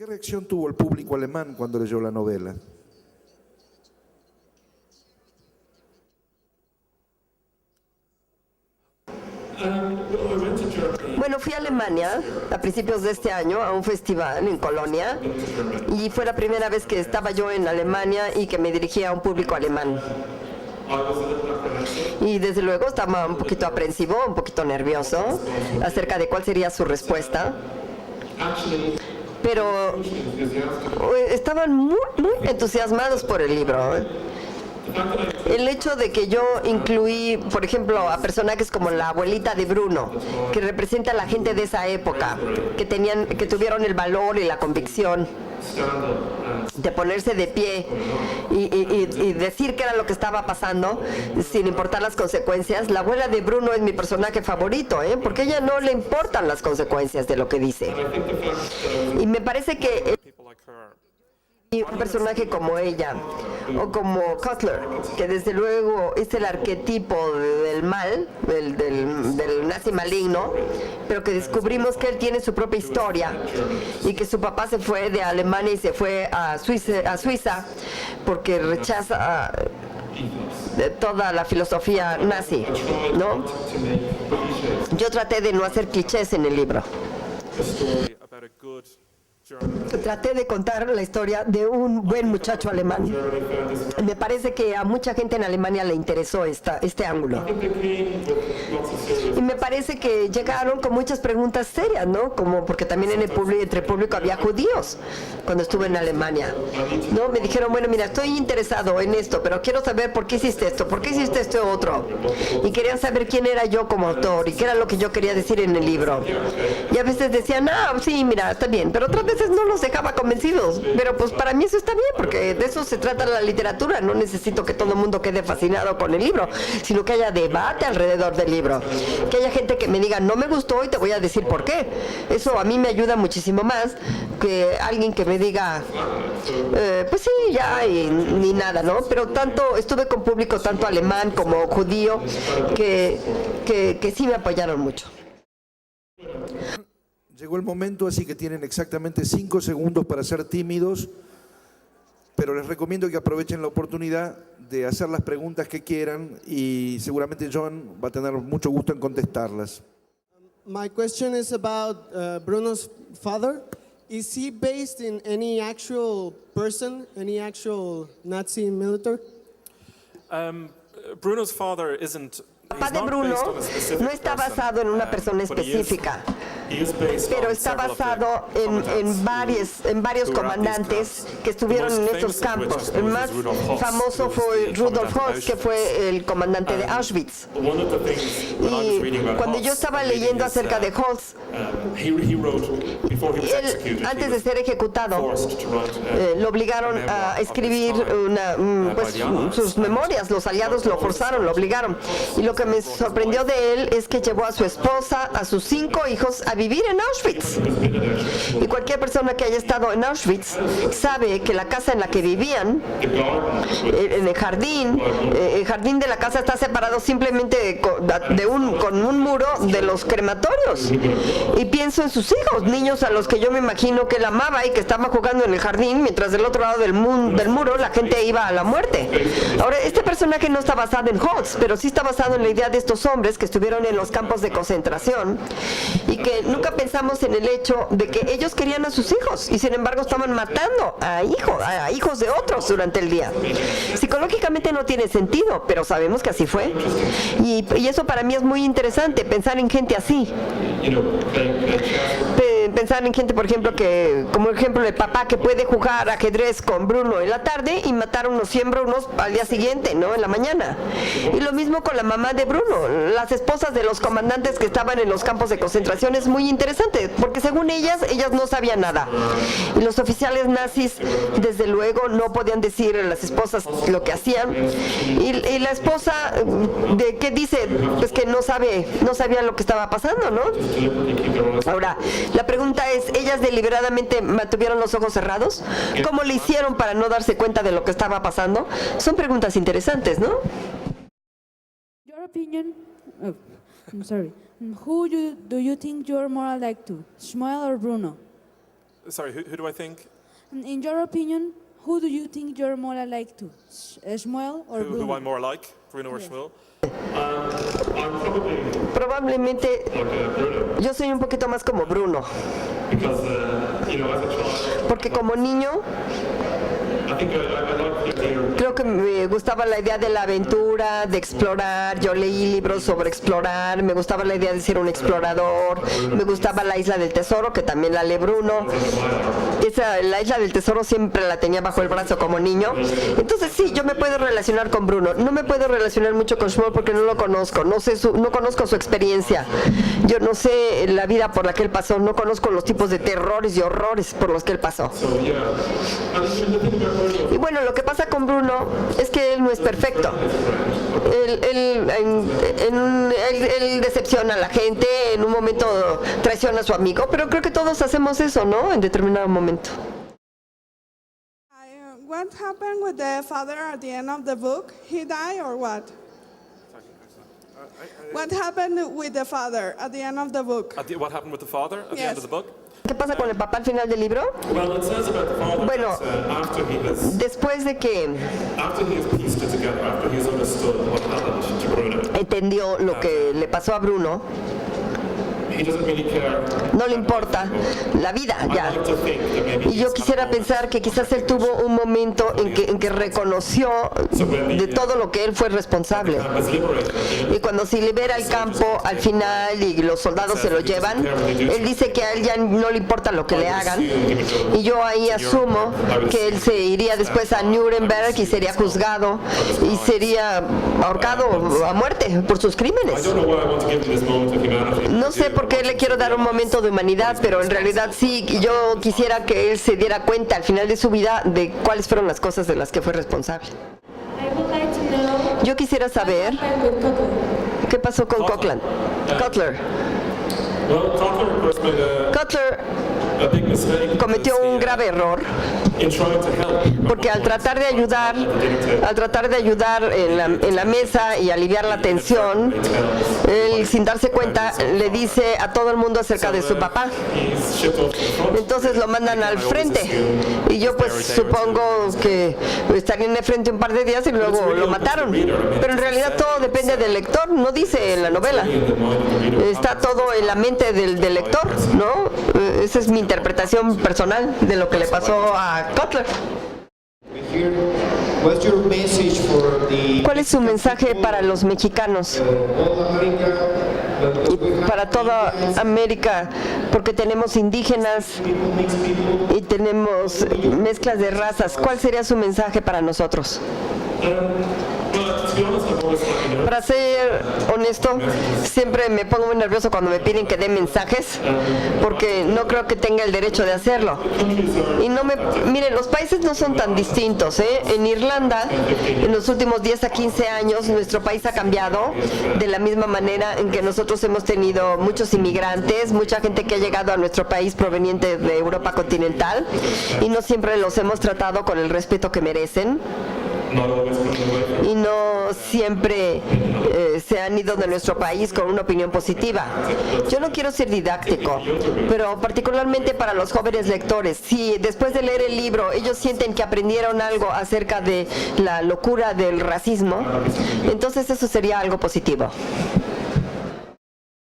¿Qué reacción tuvo el público alemán cuando leyó la novela? Bueno, fui a Alemania a principios de este año a un festival en Colonia y fue la primera vez que estaba yo en Alemania y que me dirigía a un público alemán. Y desde luego estaba un poquito aprensivo, un poquito nervioso acerca de cuál sería su respuesta. Pero estaban muy entusiasmados por el libro. El hecho de que yo incluí, por ejemplo, a personajes como la abuelita de Bruno, que representa a la gente de esa época, que tuvieron el valor y la convicción de ponerse de pie y decir qué era lo que estaba pasando sin importar las consecuencias. La abuela de Bruno es mi personaje favorito, porque a ella no le importan las consecuencias de lo que dice. Y me parece que y un personaje como ella, o como Cutler, que desde luego es el arquetipo del mal, del nazi maligno, pero que descubrimos que él tiene su propia historia y que su papá se fue de Alemania y se fue a Suiza porque rechaza toda la filosofía nazi, ¿no? Yo traté de no hacer clichés en el libro. Traté de contar la historia de un buen muchacho alemán. Me parece que a mucha gente en Alemania le interesó este ángulo. Y me parece que llegaron con muchas preguntas serias, ¿no? Como porque también entre el público había judíos cuando estuve en Alemania, ¿no? Me dijeron, bueno, mira, estoy interesado en esto, pero quiero saber por qué hiciste esto, por qué hiciste esto otro. Y querían saber quién era yo como autor y qué era lo que yo quería decir en el libro. Y a veces decían, sí, mira, está bien, pero otras veces no los dejaba convencidos, pero pues para mí eso está bien, porque de eso se trata la literatura. No necesito que todo el mundo quede fascinado con el libro, sino que haya debate alrededor del libro, que haya gente que me diga, no me gustó y te voy a decir por qué. Eso a mí me ayuda muchísimo más que alguien que me diga, pues sí, ya, y ni nada, ¿no? Pero estuve con público tanto alemán como judío que sí me apoyaron mucho. Llegó el momento, así que tienen exactamente 5 segundos para ser tímidos, pero les recomiendo que aprovechen la oportunidad de hacer las preguntas que quieran y seguramente John va a tener mucho gusto en contestarlas. My question is about Bruno's father. Is he based in any actual person, any actual Nazi military? Bruno's father isn't. El papá de Bruno no está basado en una persona específica, pero está basado en varios comandantes que estuvieron en estos campos. El más famoso fue Rudolf Holz, que fue el comandante de Auschwitz. Y cuando yo estaba leyendo acerca de Holz, él, antes de ser ejecutado, lo obligaron a escribir sus memorias. Los aliados lo forzaron, lo obligaron. Y lo que me sorprendió de él es que llevó a su esposa, a sus 5 hijos a vivir en Auschwitz. Y cualquier persona que haya estado en Auschwitz sabe que la casa en la que vivían, en el jardín de la casa está separado simplemente con un muro de los crematorios. Y pienso en sus hijos, niños a los que yo me imagino que él amaba y que estaban jugando en el jardín, mientras del otro lado del muro la gente iba a la muerte. Ahora, este personaje no está basado en Holz, pero sí está basado en la idea de estos hombres que estuvieron en los campos de concentración y que nunca pensamos en el hecho de que ellos querían a sus hijos y sin embargo estaban matando a hijos de otros durante el día. Psicológicamente no tiene sentido, pero sabemos que así fue. Y eso para mí es muy interesante, pensar en gente así. Pensar en gente, por ejemplo, como ejemplo el papá que puede jugar ajedrez con Bruno en la tarde y matar unos 100 Brunos al día siguiente, ¿no? En la mañana. Y lo mismo con la mamá de Bruno, las esposas de los comandantes que estaban en los campos de concentración. Es muy interesante, porque según ellas no sabían nada. Y los oficiales nazis, desde luego, no podían decir a las esposas lo que hacían. Y la esposa, ¿qué dice? Pues que no sabía lo que estaba pasando, ¿no? Ahora, la pregunta es, ¿ellas deliberadamente mantuvieron los ojos cerrados? ¿Cómo le hicieron para no darse cuenta de lo que estaba pasando? Son preguntas interesantes, ¿no? Your opinion, I'm sorry. Who do you think you're more like to, Shmuel or Bruno? Sorry, who do I think? In your opinion, who do you think you're more alike to? Shmuel or Bruno? Who I'm more like, Bruno or Yes. Shmuel? I'm probably Probablemente like Bruno yo soy un poquito más como Bruno, because, you know, as a child, porque como niño I think I like the idea of creo que me gustaba la idea de la aventura, de explorar. Yo leí libros sobre explorar, me gustaba la idea de ser un explorador, me gustaba la Isla del Tesoro, que también la lee Bruno. La Isla del Tesoro siempre la tenía bajo el brazo como niño. Entonces sí, yo me puedo relacionar con Bruno. No me puedo relacionar mucho con Shmuel porque no lo conozco, no conozco su experiencia. Yo no sé la vida por la que él pasó, no conozco los tipos de terrores y horrores por los que él pasó. So, yeah. And the thing about Bruno, Y bueno, lo que pasa con Bruno es que él no es perfecto. Él decepciona a la gente, en un momento traiciona a su amigo, pero creo que todos hacemos eso, ¿no? En determinado momento. What happened with the father at the end of the book? He died or what? What happened with the father at the end of the book? What happened with the father at the end of the book? ¿Qué pasa con el papá al final del libro? well, it says about the father Bueno. that, after he has Después de que pieced it together, after he's understood what happened to Bruno, entendió lo que le pasó a Bruno, he doesn't really care. no le importa la vida I ya. like to think that maybe Y yo he's quisiera had a moment pensar que quizás él tuvo un momento en que reconoció de todo lo que él fue responsable. was liberated at the end. Y cuando se libera el campo al final y los soldados se lo llevan, él dice que a él ya no le importa lo que le hagan. Y yo ahí asumo que él se iría después a Nuremberg y sería juzgado y sería ahorcado a muerte por sus I crímenes. don't know why I want to give him this moment of humanity. No sé por qué le quiero dar un momento de humanidad, pero en realidad sí, yo quisiera que él se diera cuenta al final de su vida de cuáles fueron las cosas de las que fue responsable. I would like to know Yo quisiera saber what happened with Cutler. qué pasó con Cutler. Well, Cutler, of course, made Cutler a big mistake cometió un grave error in trying to help. porque al tratar de ayudar en la mesa y aliviar la tensión, él sin darse cuenta le dice a todo el mundo acerca de su papá. He's shipped off to the front. Entonces lo mandan al frente y yo pues supongo que estaría en el frente un par de días y luego lo mataron. Pero en realidad todo depende del lector, no dice en la novela. Está todo en la mente del lector, ¿no? Esa es mi interpretación personal de lo que le pasó a Cutler. What's your message for the ¿Cuál es su mensaje para los mexicanos all America? y para toda América? Porque tenemos indígenas y tenemos mezclas de razas. ¿Cuál sería su mensaje para nosotros? Well, to be honest, I'm always happy now. Para ser honesto, siempre me pongo muy nervioso cuando me piden que dé mensajes, porque no creo que tenga el derecho de hacerlo. Y miren, los países no son tan distintos, ¿eh? En Irlanda, en los últimos 10 a 15 años, nuestro país ha cambiado de la misma manera en que nosotros hemos tenido muchos inmigrantes, mucha gente que ha llegado a nuestro país proveniente de Europa continental, y no siempre los hemos tratado con el respeto que merecen. Not always coming away. Y no siempre se han ido de nuestro país con una opinión positiva. Yo no quiero ser didáctico, pero particularmente para los jóvenes lectores, si después de leer el libro ellos sienten que aprendieron algo acerca de la locura del racismo, entonces eso sería algo positivo.